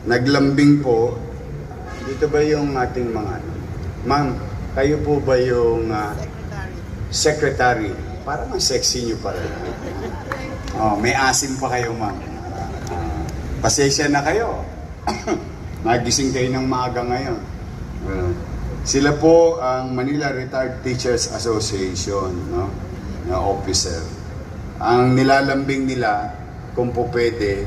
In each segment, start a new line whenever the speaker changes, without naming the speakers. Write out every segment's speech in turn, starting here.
naglambing po. Dito ba yung ating mga ano? Ma'am, kayo po ba yung secretary? Parang ang sexy nyo pa rin. Oh, may asim pa kayo, ma'am. Pasensya na kayo. Nagising kayo ng maaga ngayon. Sila po ang Manila Retired Teachers Association, no? Na officer. Ang nilalambing nila, kung po pwede,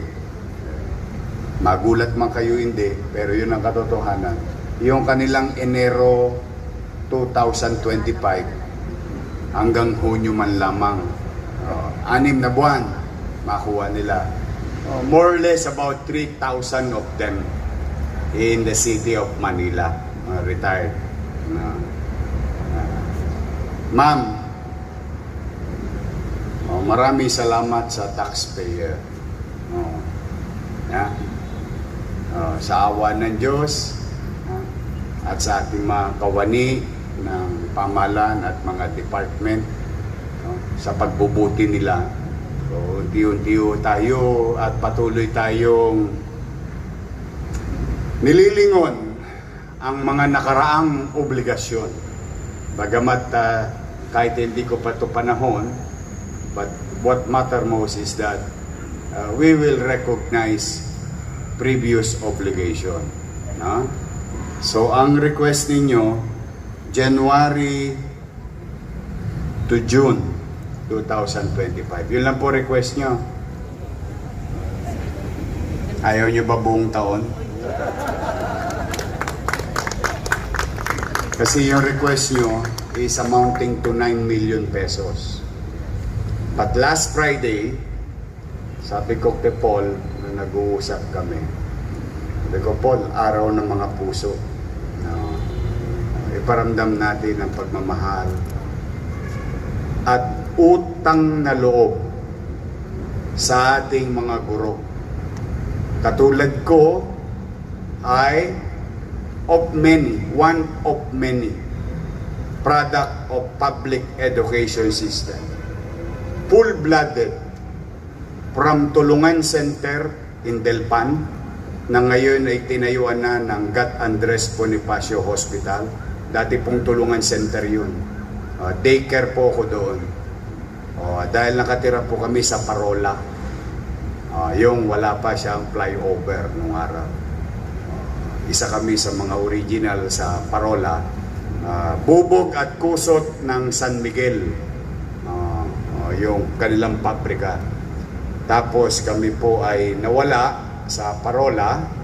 magulat man kayo hindi, pero yun ang katotohanan. Yung kanilang Enero 2025 hanggang Hunyo man lamang, 6 na buwan, makuha nila. More or less about 3,000 of them in the city of Manila, retired. Ma'am, maraming salamat sa taxpayer. Sa awa ng Diyos at sa ating mga kawani ng pamahalaan at mga department, sa pagbubuti nila. So, unti-unti tayo at patuloy tayong nililingon ang mga nakaraang obligasyon. Bagamat kahit hindi ko pa ito panahon, but what matter most is that we will recognize previous obligation. No? So, ang request ninyo, January to June 2025. Yun lang po request nyo. Ayaw nyo ba buong taon? Kasi yung request nyo is amounting to 9 million pesos. But last Friday, sabi ko kay Paul, na nag-uusap kami, sabi ko, Paul, araw ng mga puso. Iparamdam natin ang pagmamahal at utang na loob sa ating mga guro. Katulad ko ay one of many product of public education system. Full-blooded from Tulungan Center in Delpan na ngayon ay tinayuan na ng Gat Andres Bonifacio Hospital. Dati pong Tulungan Center yun. Daycare po ako doon. Dahil nakatira po kami sa Parola. Yung wala pa siyang flyover nung araw. Isa kami sa mga original sa Parola. Bubog at kusot ng San Miguel. Yung kanilang pabrika. Tapos kami po ay nawala sa Parola.